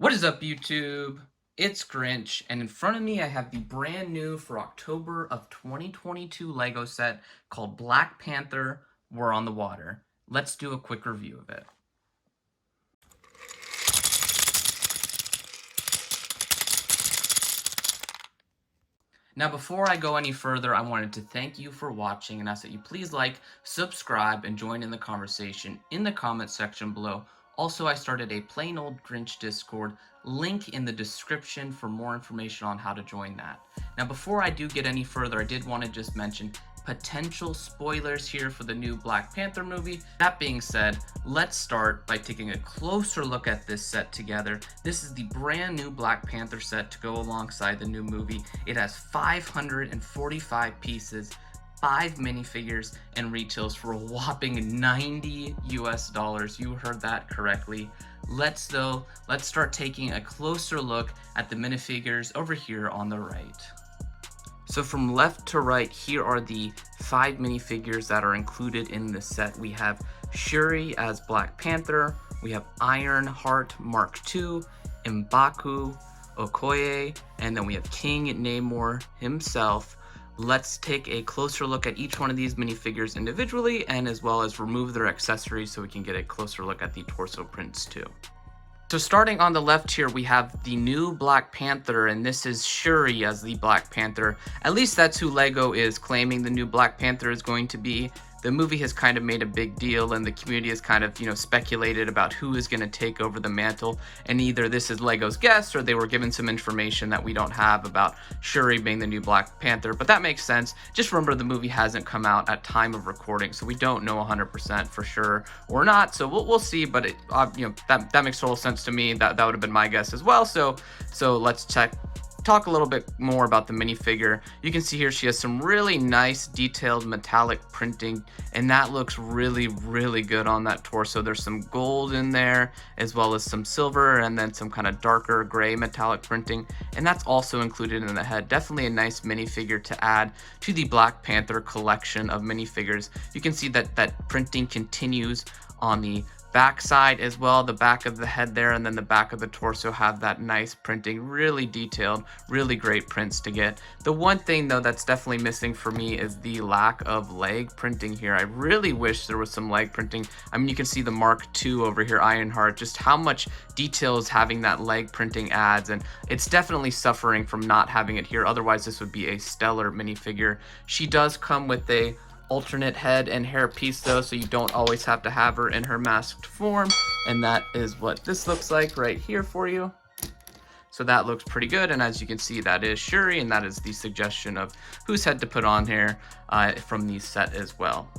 What is up, YouTube? It's Grinch, and in front of me I have the brand new for October of 2022 Lego set called Black Panther, War on the Water. Let's do a quick review of it. Now, before I go any further, I wanted to thank you for watching and ask that you please like, subscribe, and join in the conversation in the comment section below. Also, I started a plain old Grinch Discord, link in the description for more information on how to join that. Now, before I do get any further, I did want to just mention potential spoilers here for the new Black Panther movie. That being said, let's start by taking a closer look at this set together. This is the brand new Black Panther set to go alongside the new movie. It has 545 pieces, 5 minifigures, and retails for a whopping $90 US. You heard that correctly. Let's start taking a closer look at the minifigures over here on the right. So from left to right, here are the 5 minifigures that are included in this set. We have Shuri as Black Panther, we have Ironheart Mark II, M'Baku, Okoye, and then we have King Namor himself. Let's take a closer look at each one of these minifigures individually, and as well as remove their accessories so we can get a closer look at the torso prints too. So starting on the left here, we have the new Black Panther, and this is Shuri as the Black Panther. At least that's who Lego is claiming the new Black Panther is going to be. The movie has kind of made a big deal, and the community has kind of, speculated about who is going to take over the mantle. And either this is Lego's guess, or they were given some information that we don't have about Shuri being the new Black Panther. But that makes sense. Just remember, the movie hasn't come out at time of recording, so we don't know 100% for sure or not. So we'll see. But it, that makes total sense to me. That would have been my guess as well. So let's talk a little bit more about the minifigure. You can see here she has some really nice detailed metallic printing, and that looks really good on that torso. There's some gold in there, as well as some silver, and then some kind of darker gray metallic printing, and that's also included in the head. Definitely a nice minifigure to add to the Black Panther collection of minifigures. You can see that printing continues on the back side as well. The back of the head there and then the back of the torso have that nice printing, really detailed, really great prints to get. The one thing though that's definitely missing for me is the lack of leg printing here. I really wish there was some leg printing. I mean, you can see the Mark II over here, Ironheart, just how much details having that leg printing adds, and it's definitely suffering from not having it here. Otherwise this would be a stellar minifigure. She does come with a alternate head and hair piece though, so you don't always have to have her in her masked form, and that is what this looks like right here for you. So that looks pretty good, and as you can see, that is Shuri, and that is the suggestion of whose head to put on here from the set as well.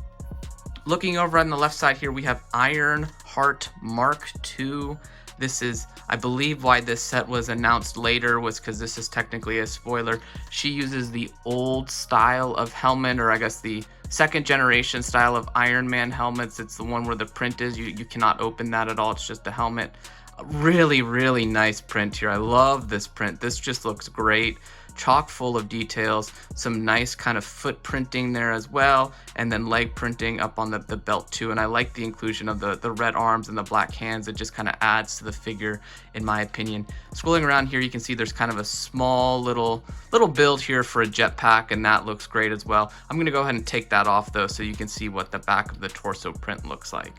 Looking over on the left side here, we have Ironheart Mark II. This is, I believe, why this set was announced later, was because this is technically a spoiler. She uses the old style of helmet, or I guess the second generation style of Iron Man helmets. It's the one where the print is, you cannot open that at all. It's just a helmet. Really nice print here. I love this print. This just looks great. Chock full of details, some nice kind of foot printing there as well, and then leg printing up on the belt too. And I like the inclusion of the red arms and the black hands. It just kind of adds to the figure, in my opinion. Scrolling around here, you can see there's kind of a small little build here for a jetpack, and that looks great as well. I'm going to go ahead and take that off though, so you can see what the back of the torso print looks like.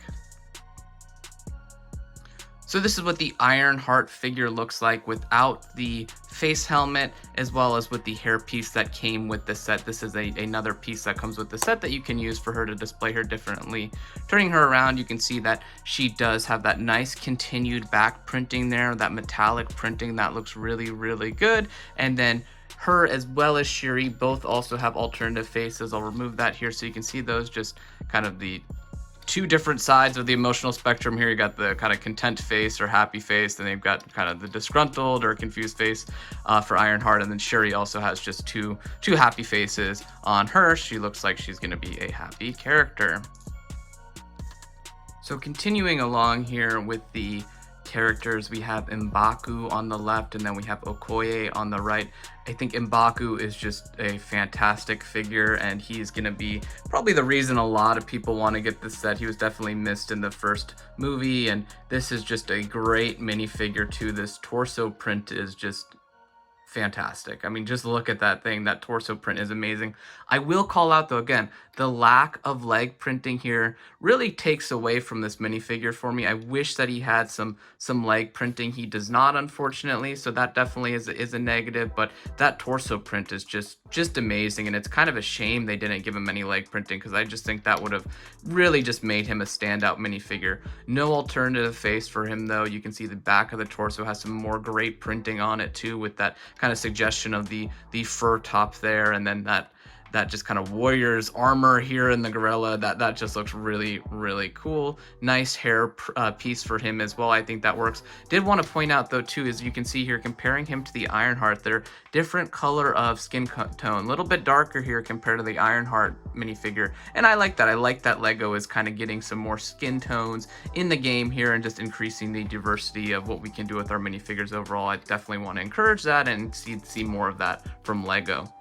So this is what the Ironheart figure looks like without the face helmet, as well as with the hair piece that came with the set. This is another piece that comes with the set that you can use for her to display her differently. Turning her around, you can see that she does have that nice continued back printing there, that metallic printing that looks really good. And then her as well as Shuri both also have alternative faces. I'll remove that here so you can see those, just kind of the two different sides of the emotional spectrum here. You got the kind of content face or happy face, and they've got kind of the disgruntled or confused face for Ironheart, and then Shuri also has just two happy faces on her. She looks like she's going to be a happy character. So continuing along here with the characters. We have M'Baku on the left, and then we have Okoye on the right. I think M'Baku is just a fantastic figure, and he's going to be probably the reason a lot of people want to get this set. He was definitely missed in the first movie, and this is just a great minifigure too. This torso print is just fantastic. I mean, just look at that thing. That torso print is amazing. I will call out though, again, the lack of leg printing here really takes away from this minifigure for me. I wish that he had some leg printing. He does not, unfortunately, so that definitely is a negative, but that torso print is just amazing, and it's kind of a shame they didn't give him any leg printing, because I just think that would have really just made him a standout minifigure. No alternative face for him though. You can see the back of the torso has some more great printing on it too, with that kind of suggestion of the fur top there, and then that just kind of warrior's armor here in the gorilla. That just looks really cool. Nice hair piece for him as well. I think that works. Did want to point out though too, as you can see here, comparing him to the Ironheart, they're different color of skin tone, a little bit darker here compared to the Ironheart minifigure, and I like that. I like that Lego is kind of getting some more skin tones in the game here and just increasing the diversity of what we can do with our minifigures overall. I definitely want to encourage that and see more of that from Lego.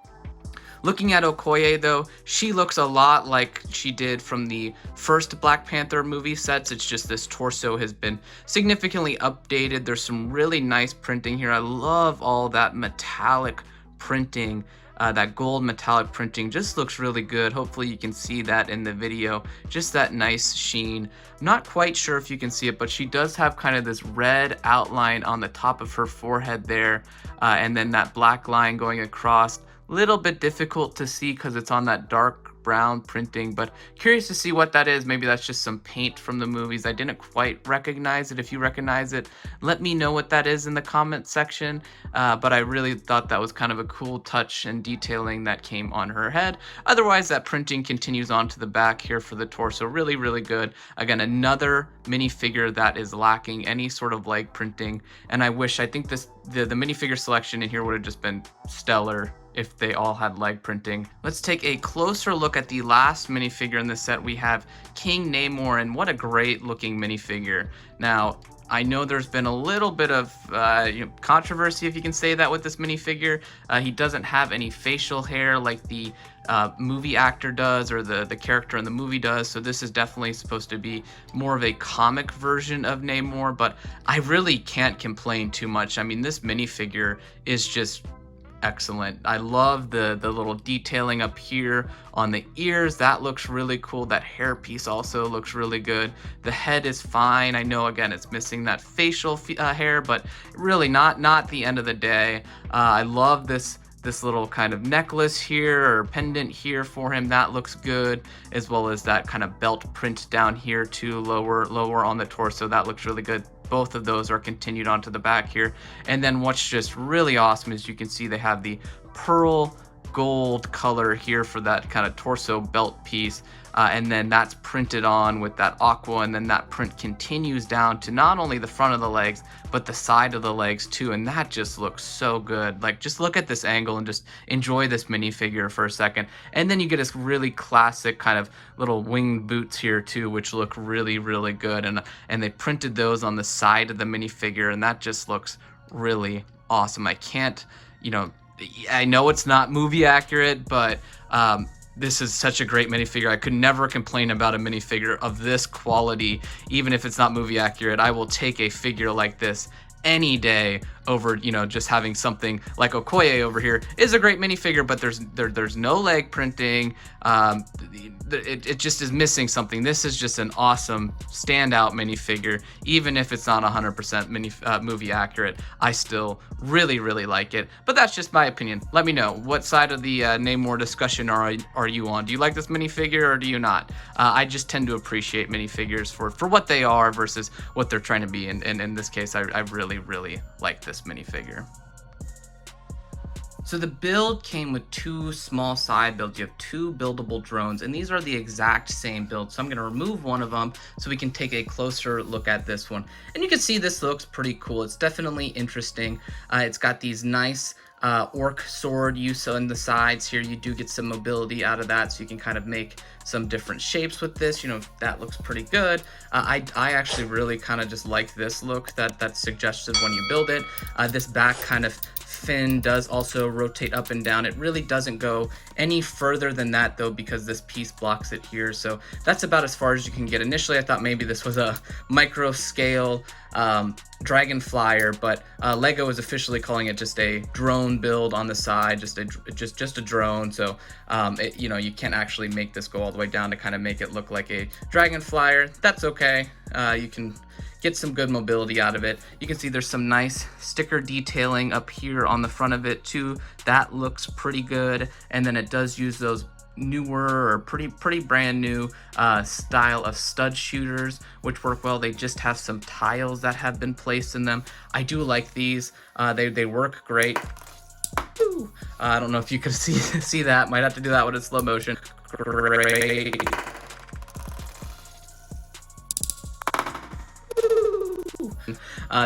Looking at Okoye though, she looks a lot like she did from the first Black Panther movie sets. It's just this torso has been significantly updated. There's some really nice printing here. I love all that metallic printing. That gold metallic printing just looks really good. Hopefully you can see that in the video. Just that nice sheen. I'm not quite sure if you can see it, but she does have kind of this red outline on the top of her forehead there, and then that black line going across. Little bit difficult to see because it's on that dark brown printing, but curious to see what that is. Maybe that's just some paint from the movies. I didn't quite recognize it. If you recognize it, let me know what that is in the comment section, but I really thought that was kind of a cool touch and detailing that came on her head. Otherwise, that printing continues on to the back here for the torso. Really good. Again, another minifigure that is lacking any sort of leg printing, and I think the minifigure selection in here would have just been stellar if they all had leg printing. Let's take a closer look at the last minifigure in this set. We have King Namor, and what a great looking minifigure. Now, I know there's been a little bit of controversy, if you can say that, with this minifigure. He doesn't have any facial hair like the movie actor does, or the character in the movie does, so this is definitely supposed to be more of a comic version of Namor, but I really can't complain too much. I mean, this minifigure is just excellent. I love the little detailing up here on the ears. That looks really cool. That hair piece also looks really good. The head is fine. I know, again, it's missing that facial hair, but really not the end of the day. I love this little kind of necklace here, or pendant here for him. That looks good, as well as that kind of belt print down here too, lower on the torso. That looks really good. Both of those are continued onto the back here. And then what's just really awesome is you can see they have the pearl gold color here for that kind of torso belt piece, and then that's printed on with that aqua, and then that print continues down to not only the front of the legs but the side of the legs too, and that just looks so good. Like, just look at this angle and just enjoy this minifigure for a second. And then you get this really classic kind of little winged boots here too, which look really good, and they printed those on the side of the minifigure, and that just looks really awesome. I know it's not movie accurate, but this is such a great minifigure. I could never complain about a minifigure of this quality, even if it's not movie accurate. I will take a figure like this any day over, just having something like Okoye over here. Is a great minifigure, but there's no leg printing. It just is missing something. This is just an awesome standout minifigure. Even if it's not 100% movie accurate, I still really like it. But that's just my opinion. Let me know, what side of the Namor discussion are you on? Do you like this minifigure or do you not? I just tend to appreciate minifigures for what they are versus what they're trying to be, and in this case, I really like this minifigure. So the build came with two small side builds. You have two buildable drones, and these are the exact same build. So I'm going to remove one of them so we can take a closer look at this one. And you can see this looks pretty cool. It's definitely interesting. It's got these nice orc sword use on the sides here. You do get some mobility out of that, so you can kind of make some different shapes with this. You know, that looks pretty good. I actually really kind of just like this look that's suggested when you build it. This back kind of fin does also rotate up and down. It really doesn't go any further than that though, because this piece blocks it here. So that's about as far as you can get. Initially I thought maybe this was a micro scale dragon flyer, but Lego is officially calling it just a drone build on the side, just a drone. So you know, you can't actually make this go all the way down to kind of make it look like a dragon flyer. That's okay. You can get some good mobility out of it. You can see there's some nice sticker detailing up here on the front of it too. That looks pretty good. And then it does use those newer or pretty brand new style of stud shooters, which work well. They just have some tiles that have been placed in them. I do like these. They work great. I don't know if you could see that. Might have to do that with a slow motion. Great.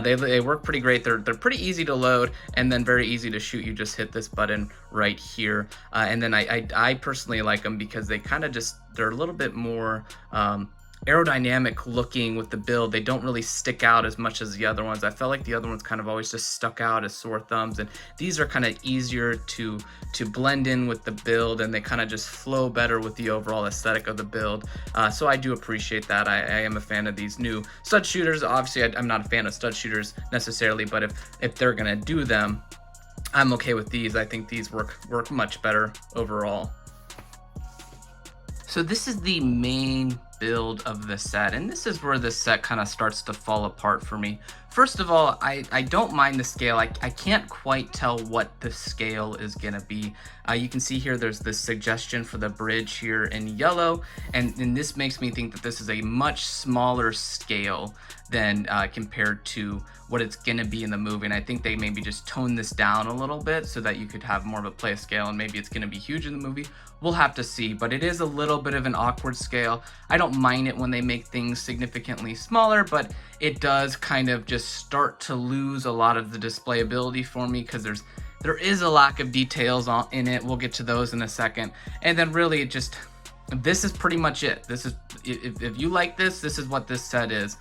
They work pretty great. They're pretty easy to load and then very easy to shoot. You just hit this button right here, and then I personally like them because they kind of they're a little bit more aerodynamic looking with the build. They don't really stick out as much as the other ones. I felt like the other ones kind of always just stuck out as sore thumbs, and these are kind of easier to blend in with the build, and they kind of just flow better with the overall aesthetic of the build. So I do appreciate that. I am a fan of these new stud shooters. Obviously I'm not a fan of stud shooters necessarily, but if they're gonna do them, I'm okay with these. I think these work much better overall. So this is the main build of the set, and this is where the set kind of starts to fall apart for me. First of all, I don't mind the scale. I can't quite tell what the scale is gonna be. You can see here there's this suggestion for the bridge here in yellow, and this makes me think that this is a much smaller scale than compared to what it's gonna be in the movie. And I think they maybe just tone this down a little bit so that you could have more of a play scale, and maybe it's gonna be huge in the movie. We'll have to see, but it is a little bit of an awkward scale. I don't mind it when they make things significantly smaller, but it does kind of just start to lose a lot of the displayability for me because there is a lack of details in it. We'll get to those in a second. And then really it just, this is pretty much it. This is, if you like this is what this set is.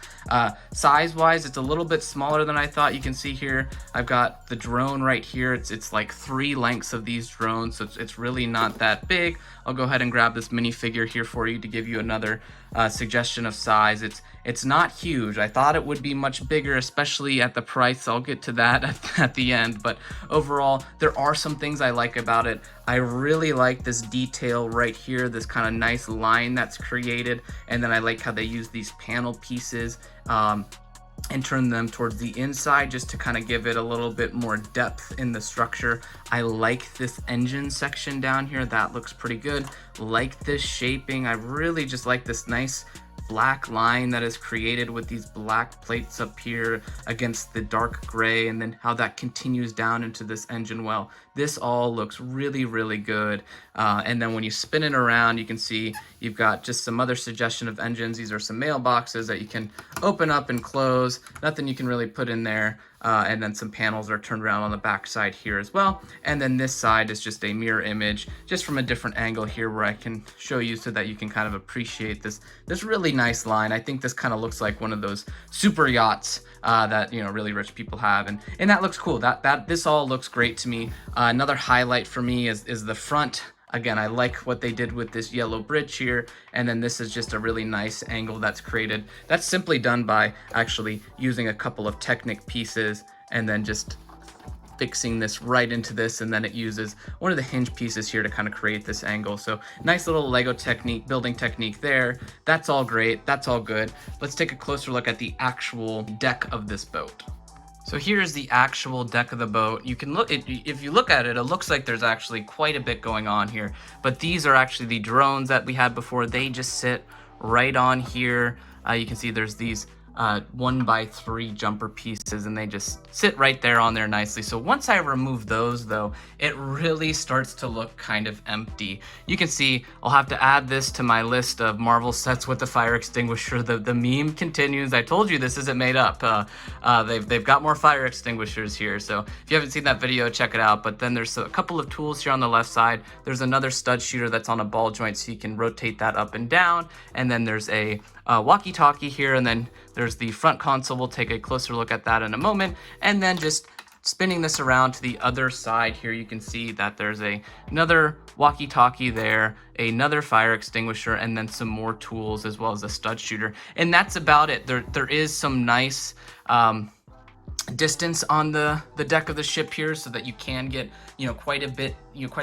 Size wise, it's a little bit smaller than I thought. You can see here I've got the drone right here. It's like 3 lengths of these drones, so it's really not that big. I'll go ahead and grab this minifigure here for you to give you another suggestion of size. It's not huge. I thought it would be much bigger, especially at the price. I'll get to that at the end, but overall there are some things I like about it. I really like this detail right here, this kind of nice line that's created, and then I like how they use these panel pieces and turn them towards the inside just to kind of give it a little bit more depth in the structure. I like this engine section down here. That looks pretty good. Like this shaping. I really just like this nice black line that is created with these black plates up here against the dark gray, and then how that continues down into this engine well. This all looks really, really good. And then when you spin it around, you can see you've got just some other suggestion of engines. These are some mailboxes that you can open up and close. Nothing you can really put in there. And then some panels are turned around on the back side here as well. And then this side is just a mirror image, just from a different angle here where I can show you so that you can kind of appreciate this really nice line. I think this kind of looks like one of those super yachts that, you know, really rich people have, and that looks cool. This all looks great to me. Another highlight for me is the front. Again, I like what they did with this yellow bridge here, and then this is just a really nice angle that's created. That's simply done by actually using a couple of Technic pieces and then just fixing this right into this, and then it uses one of the hinge pieces here to kind of create this angle. So nice little Lego technique, building technique there. That's all great, that's all good. Let's take a closer look at the actual deck of this boat. So here's the actual deck of the boat. You can look, if you look at it, it looks like there's actually quite a bit going on here, but these are actually the drones that we had before. They just sit right on here. You can see there's these 1x3 jumper pieces, and they just sit right there on there nicely. So once I remove those though, it really starts to look kind of empty. You can see I'll have to add this to my list of Marvel sets with the fire extinguisher. The meme continues. I told you this isn't made up. They've got more fire extinguishers here. So if you haven't seen that video, check it out. But then there's a couple of tools here on the left side. There's another stud shooter that's on a ball joint, so you can rotate that up and down. And then there's a walkie-talkie here, and then there's the front console. We'll take a closer look at that in a moment. And then just spinning this around to the other side here, you can see that there's another walkie-talkie there, another fire extinguisher, and then some more tools as well as a stud shooter. And that's about it. There is some nice distance on the deck of the ship here, so that you can get quite a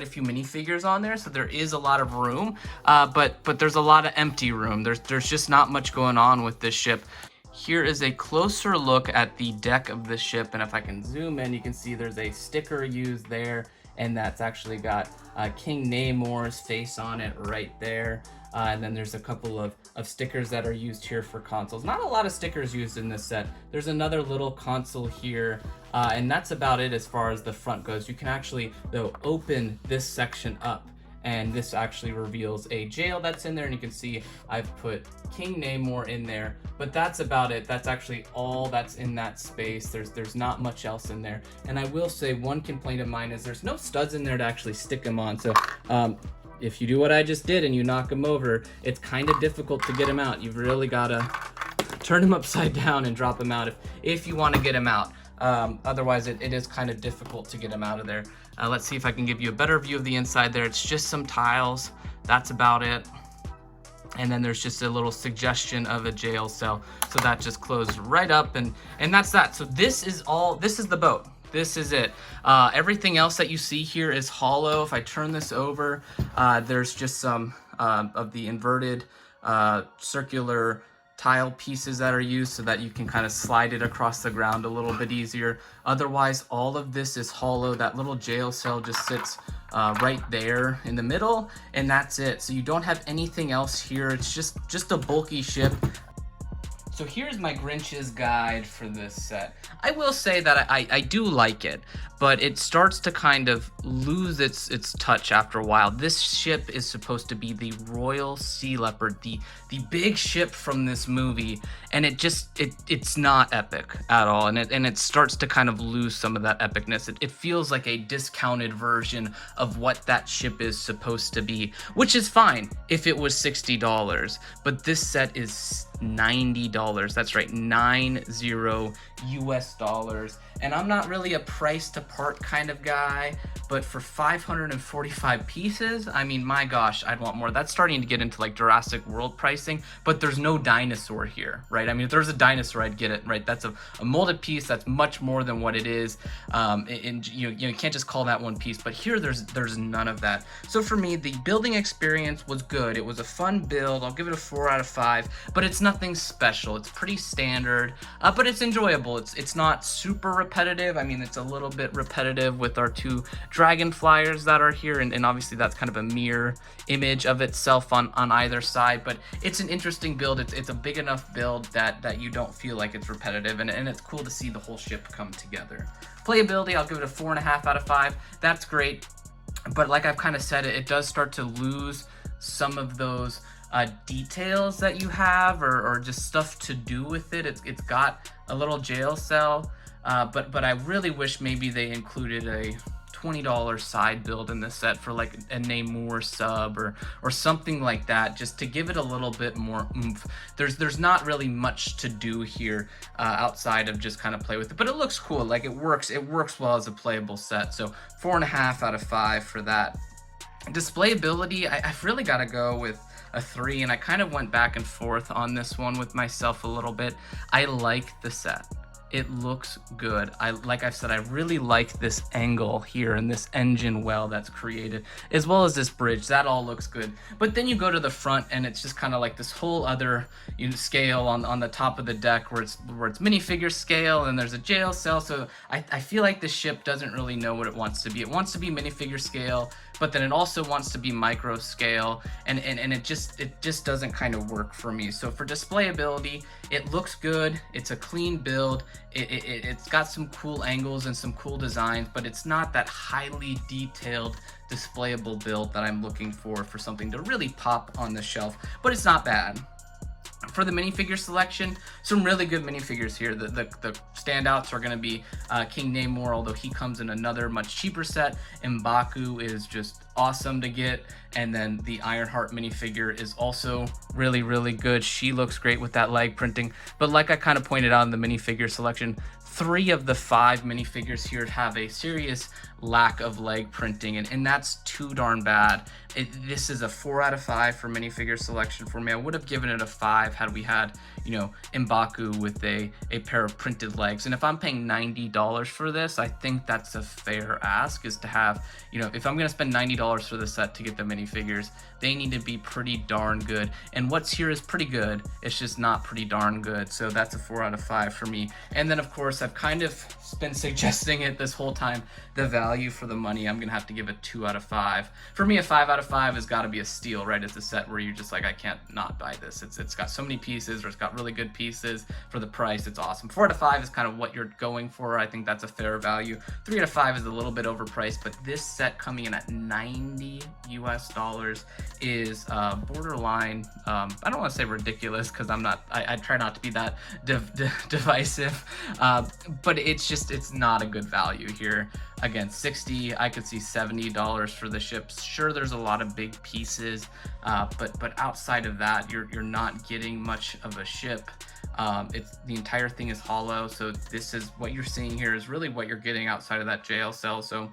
few minifigures on there, so there is a lot of room, but there's a lot of empty room. There's just not much going on with this ship. Here is a closer look at the deck of the ship, and if I can zoom in, you can see there's a sticker used there, and that's actually got King Namor's face on it right there. And then there's a couple of stickers that are used here for consoles. Not a lot of stickers used in this set. There's another little console here, and that's about it as far as the front goes. You can actually, though, open this section up, and this actually reveals a jail that's in there, and you can see I've put King Namor in there, but that's about it. That's actually all that's in that space. There's not much else in there. And I will say one complaint of mine is there's no studs in there to actually stick them on. So if you do what I just did and you knock them over, it's kind of difficult to get them out. You've really got to turn them upside down and drop them out if you want to get them out. Otherwise, it is kind of difficult to get them out of there. Let's see if I can give you a better view of the inside there. It's just some tiles. That's about it. And then there's just a little suggestion of a jail cell. So that just closed right up, and that's that. So this is the boat. This is it. Everything else that you see here is hollow. If I turn this over, there's just some of the inverted circular tile pieces that are used so that you can kind of slide it across the ground a little bit easier. Otherwise, all of this is hollow. That little jail cell just sits right there in the middle, and that's it. So you don't have anything else here. It's just a bulky ship. So here's my Grinch's guide for this set. I will say that I do like it, but it starts to kind of lose its touch after a while. This ship is supposed to be the Royal Sea Leopard, the big ship from this movie, and it's not epic at all, and it starts to kind of lose some of that epicness. It feels like a discounted version of what that ship is supposed to be, which is fine if it was $60, but this set is $90. That's right, 90 US dollars. And I'm not really a price to part kind of guy, but for 545 pieces, I mean, my gosh, I'd want more. That's starting to get into like Jurassic World pricing, but there's no dinosaur here, right? I mean, if there's a dinosaur, I'd get it, right? That's a molded piece. That's much more than what it is. And you can't just call that one piece, but here there's none of that. So for me, the building experience was good. It was a fun build. I'll give it a 4 out of 5, but it's nothing special. It's pretty standard, but it's enjoyable. It's not super repetitive. I mean, it's a little bit repetitive with our 2 dragon flyers that are here, and obviously that's kind of a mirror image of itself on either side, but it's an interesting build. It's a big enough build that you don't feel like it's repetitive, and it's cool to see the whole ship come together. Playability, I'll give it a 4.5 out of 5. That's great, but like I've kind of said, it does start to lose some of those details that you have, or just stuff to do with it. It's got a little jail cell, but I really wish maybe they included a $20 side build in this set for like a Namor sub or something like that, just to give it a little bit more oomph. There's not really much to do here outside of just kind of play with it, but it looks cool. Like it works well as a playable set. So 4.5 out of 5 for that. Displayability, I've really got to go with a 3, and I kind of went back and forth on this one with myself a little bit. I like the set. It looks good. Like I've said, I really like this angle here and this engine well that's created, as well as this bridge. That all looks good. But then you go to the front, and it's just kind of like this whole other scale on the top of the deck where it's minifigure scale, and there's a jail cell. So I feel like the ship doesn't really know what it wants to be. It wants to be minifigure scale, but then it also wants to be micro scale, and it just doesn't kind of work for me. So for displayability, it looks good, it's a clean build, it's got some cool angles and some cool designs, but it's not that highly detailed displayable build that I'm looking for something to really pop on the shelf, but it's not bad. For the minifigure selection, some really good minifigures here. The standouts are going to be King Namor, although he comes in another much cheaper set. M'Baku is just awesome to get, and then the Ironheart minifigure is also really, really good. She looks great with that leg printing, but like I kind of pointed out in the minifigure selection, 3 of the 5 minifigures here have a serious lack of leg printing, and that's too darn bad. This is a 4 out of 5 for minifigure selection for me. I would have given it a 5 had we had, you know, M'Baku with a pair of printed legs. And if I'm paying $90 for this, I think that's a fair ask, is to have, you know, if I'm going to spend $90 for the set to get the minifigures, they need to be pretty darn good. And what's here is pretty good, it's just not pretty darn good. So that's a 4 out of 5 for me. And then of course, I've kind of been suggesting it this whole time, the value for the money, I'm gonna have to give a 2 out of 5. For me, a 5 out of 5 has got to be a steal, right? It's a set where you're just like, I can't not buy this. It's got so many pieces, or it's got really good pieces for the price. It's awesome. 4 out of 5 is kind of what you're going for. I think that's a fair value. 3 out of 5 is a little bit overpriced, but this set coming in at $90 US is borderline. I don't want to say ridiculous, because I try not to be that divisive, but it's not a good value here. Again, $60, I could see $70 for the ships. Sure, there's a lot of big pieces, but outside of that, you're not getting much of a ship. It's the entire thing is hollow, so this is what you're seeing here is really what you're getting outside of that jail cell. So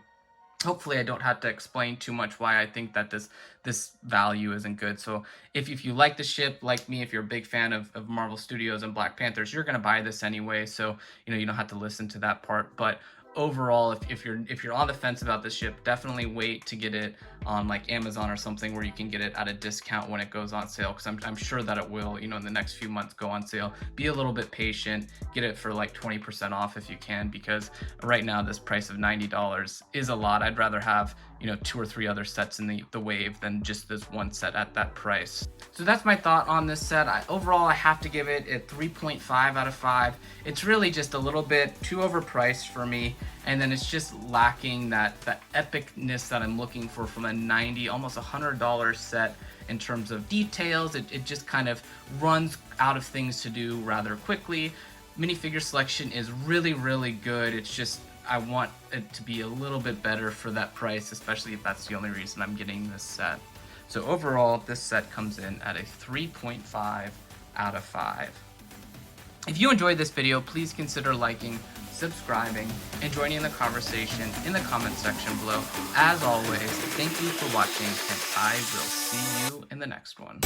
hopefully I don't have to explain too much why I think that this value isn't good. So if you like the ship, like me, if you're a big fan of Marvel Studios and Black Panthers, you're gonna buy this anyway. So you know, you don't have to listen to that part. But overall, if you're on the fence about this ship, definitely wait to get it on like Amazon or something where you can get it at a discount when it goes on sale, because I'm sure that it will, you know, in the next few months go on sale. Be a little bit patient, get it for like 20% off if you can, because right now this price of $90 is a lot. I'd rather have, you know, 2 or 3 other sets in the wave than just this one set at that price. So that's my thought on this set. Overall, I have to give it a 3.5 out of 5. It's really just a little bit too overpriced for me, and then it's just lacking that epicness that I'm looking for from a $90, almost $100 set in terms of details. It just kind of runs out of things to do rather quickly. Minifigure selection is really, really good. It's just, I want it to be a little bit better for that price, especially if that's the only reason I'm getting this set. So overall, this set comes in at a 3.5 out of 5. If you enjoyed this video, please consider liking, subscribing, and joining in the conversation in the comment section below. As always, thank you for watching, and I will see you in the next one.